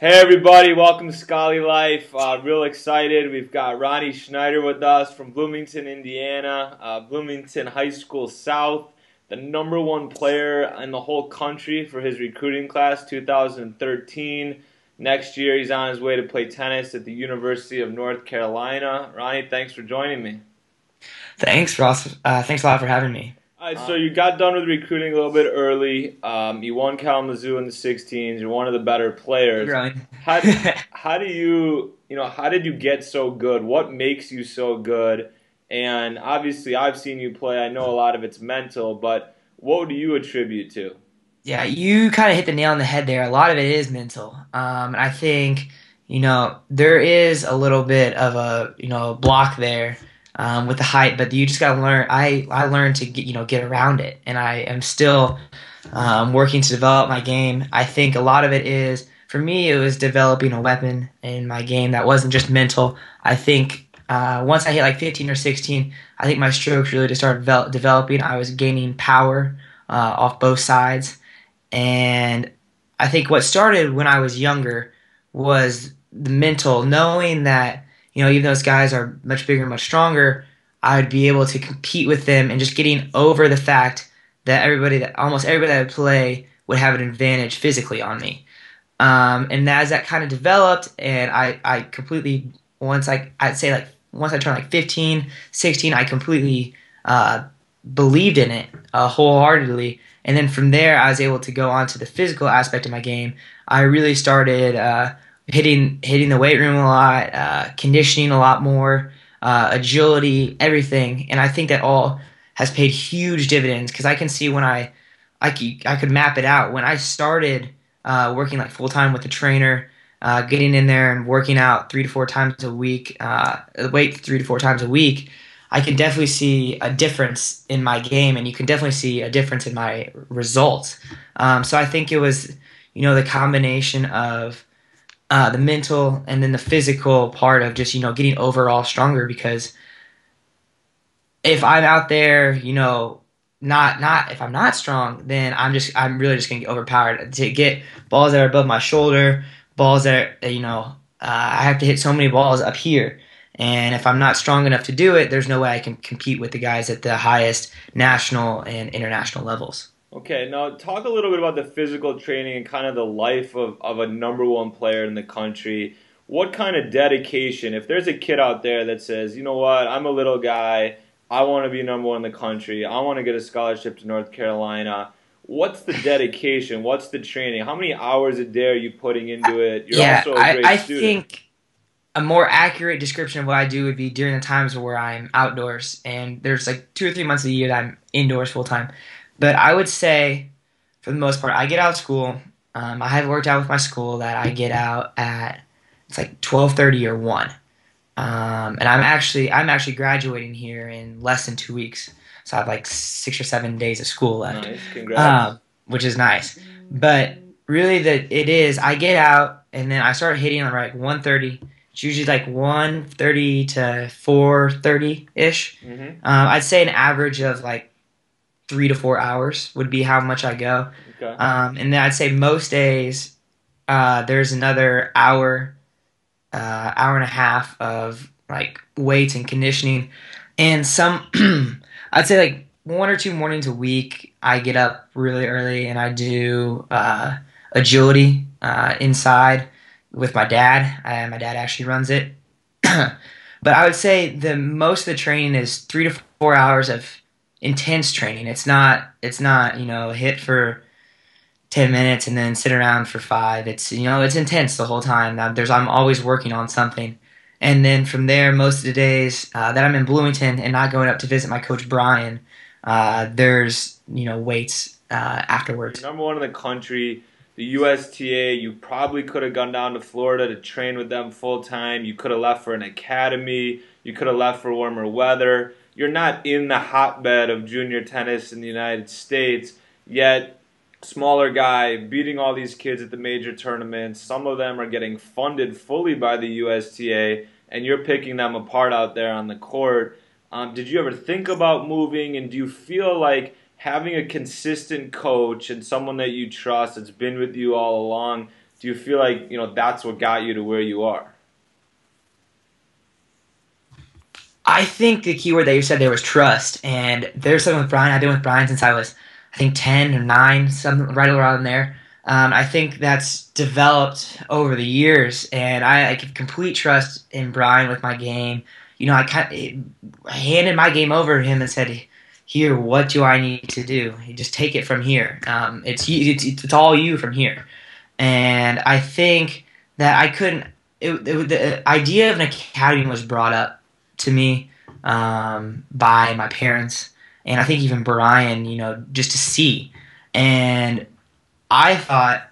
Hey everybody, welcome to SchollyLife. Real excited. We've got Ronnie Schneider with us from Bloomington, Indiana, Bloomington High School South, the #1 player in the whole country for his recruiting class 2013. Next year he's on his way to play tennis at the University of North Carolina. Ronnie, thanks for joining me. Thanks, Ross. Thanks a lot for having me. All right, so you got done with recruiting a little bit early. You won Kalamazoo in the 16s. You're one of the better Keep players. growing. How do how did you get so good? What makes you so good? And obviously, I've seen you play. I know a lot of it's mental, but what do you attribute to? Yeah, you kind of hit the nail on the head there. A lot of it is mental. And I think, there is a little bit of a block there with the height, but you just got to learn. I learned to get around it, and I am still working to develop my game. I think a lot of it is, for me, it was developing a weapon in my game that wasn't just mental. I think once I hit like 15 or 16, I think my strokes really just started developing. I was gaining power off both sides. And I think what started when I was younger was the mental, knowing that, even those guys are much bigger, much stronger, I would be able to compete with them and just getting over the fact that almost everybody that would play would have an advantage physically on me. And as that kind of developed, and I completely, I'd say like, once I turned like 15, 16, I completely believed in it wholeheartedly. And then from there, I was able to go on to the physical aspect of my game. I really started hitting the weight room a lot, conditioning a lot more, agility, everything. And I think that all has paid huge dividends because I can see when I could map it out. When I started working like full time with a trainer, getting in there and working out 3 to 4 times a week, weight 3 to 4 times a week, I can definitely see a difference in my game, and you can definitely see a difference in my results. So I think it was, the combination of the mental and then the physical part of just, getting overall stronger. Because if I'm out there, not if I'm not strong, then I'm really just gonna get overpowered. To get balls that are above my shoulder, balls that are, I have to hit so many balls up here. And if I'm not strong enough to do it, there's no way I can compete with the guys at the highest national and international levels. Okay, now talk a little bit about the physical training and kind of the life of a #1 player in the country. What kind of dedication, if there's a kid out there that says, you know what, I'm a little guy, I want to be #1 in the country, I want to get a scholarship to North Carolina, what's the dedication? What's the training? How many hours a day are you putting into it? You're Yeah, also a I, great I student. think a more accurate description of what I do would be during the times where I'm outdoors, and there's like 2 or 3 months of the year that I'm indoors full time. But I would say, for the most part, I get out of school. I have worked out with my school that I get out at, it's like 12:30 or 1. And I'm actually graduating here in less than 2 weeks, so I have like 6 or 7 days of school left, Nice, congrats. which is nice. But really, it is, I get out and then I start hitting on like 1:30. It's usually like 1:30 to 4:30 ish. hmm I'd say an average of like 3 to 4 hours would be how much I go. Okay. And then I'd say most days there's another hour and a half of like weights and conditioning, and some I'd say like 1 or 2 mornings a week I get up really early and I do agility inside with my dad. My dad actually runs it. But I would say the most of the training is 3 to 4 hours of intense training. It's not hit for 10 minutes and then sit around for five. It's intense the whole time. I'm always working on something. And then from there, most of the days that I'm in Bloomington and not going up to visit my coach Brian, there's weights You're afterwards. #1 in the country. The USTA, you probably could have gone down to Florida to train with them full time. You could have left for an academy. You could have left for warmer weather. You're not in the hotbed of junior tennis in the United States, yet smaller guy beating all these kids at the major tournaments. Some of them are getting funded fully by the USTA, and you're picking them apart out there on the court. Did you ever think about moving, and do you feel like having a consistent coach and someone that you trust that's been with you all along, do you feel like, that's what got you to where you are? I think the key word that you said there was trust, and there's something with Brian. I've been with Brian since I was, I think, 10 or 9, something right around there. I think that's developed over the years, and I give complete trust in Brian with my game. I handed my game over to him and said, "Here, what do I need to do? You just take it from here. It's all you from here." And I think that I couldn't. The idea of an academy was brought up to me by my parents, and I think even Brian, just to see. And I thought,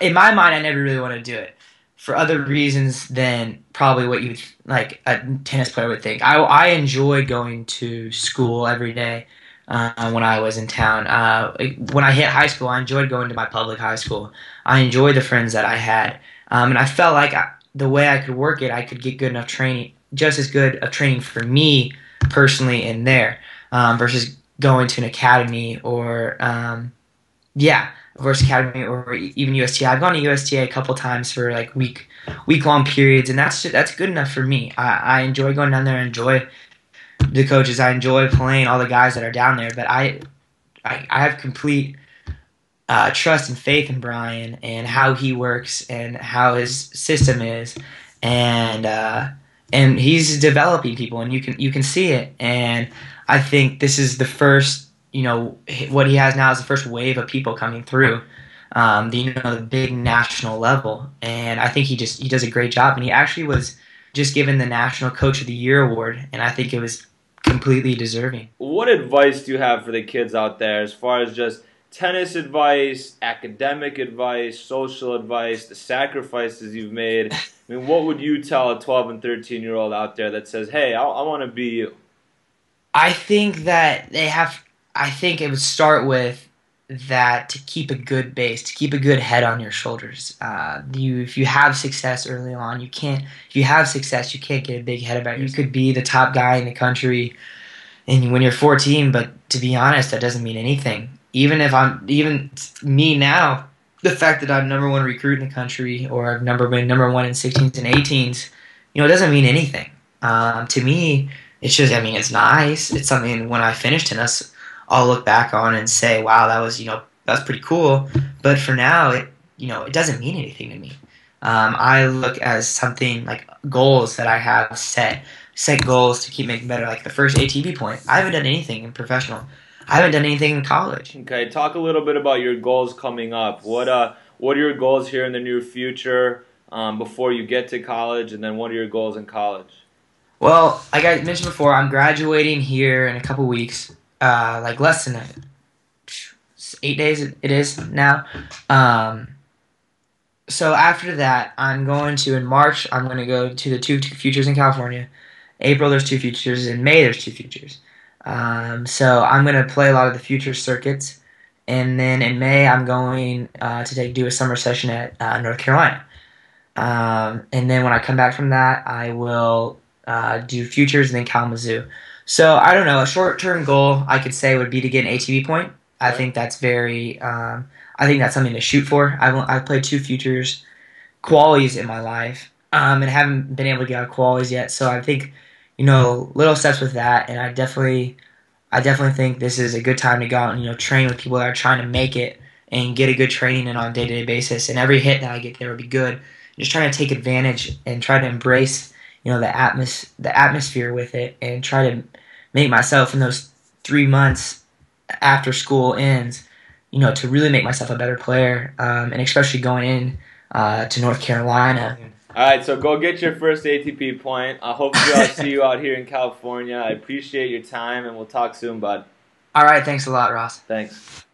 in my mind, I never really wanted to do it for other reasons than probably what you would like a tennis player would think. I enjoyed going to school every day when I was in town. When I hit high school, I enjoyed going to my public high school. I enjoyed the friends that I had, and I felt like the way I could work it, I could get good enough training, just as good of training for me personally in there versus going to an academy or versus academy or even USTA. I've gone to USTA a couple times for like week-long periods, and that's good enough for me. I enjoy going down there. I enjoy the coaches. I enjoy playing all the guys that are down there. But I have complete trust and faith in Brian and how he works and how his system is, and he's developing people, and you can see it. And I think this is the first. What he has now is the first wave of people coming through, the big national level, and I think he does a great job. And he actually was just given the National Coach of the Year award, and I think it was completely deserving. What advice do you have for the kids out there as far as just tennis advice, academic advice, social advice, the sacrifices you've made? I mean, what would you tell a 12 and 13-year-old out there that says, "Hey, I want to be you"? I think that I think it would start with that to keep a good base, to keep a good head on your shoulders. If you have success early on, you can't. If you have success, you can't get a big head about you. You could be the top guy in the country, and when you're 14, but to be honest, that doesn't mean anything. Even me now, the fact that I'm number 1 recruit in the country or I've been number 1 in 16s and 18s, it doesn't mean anything. To me, it's just. I mean, it's nice. It's something when I finish tennis, I'll look back on and say, wow, that was pretty cool. But for now, it doesn't mean anything to me. I look as something like goals that I have set goals to keep making better. Like the first ATP point, I haven't done anything in professional. I haven't done anything in college. Okay, talk a little bit about your goals coming up. What are your goals here in the near future before you get to college, and then what are your goals in college? Well, like I mentioned before, I'm graduating here in a couple weeks. Like less than 8 days it is now. So after that, in March, I'm going to go to the two futures in California. April, there's 2 futures. In May, there's 2 futures. So I'm going to play a lot of the futures circuits. And then in May, I'm going to do a summer session at North Carolina. And then when I come back from that, I will do futures and then Kalamazoo. So I don't know. A short-term goal I could say would be to get an ATP point. I think that's I think that's something to shoot for. I've played 2 futures qualies in my life, and haven't been able to get out of qualies yet. So I think little steps with that, and I definitely think this is a good time to go out and train with people that are trying to make it and get a good training in on a day-to-day basis. And every hit that I get there will be good. Just trying to take advantage and try to embrace the atmosphere with it, and try to make myself in those 3 months after school ends, to really make myself a better player, and especially going in to North Carolina. All right, so go get your first ATP point. Hopefully I'll see you out here in California. I appreciate your time, and we'll talk soon, bud. All right, thanks a lot, Ross. Thanks.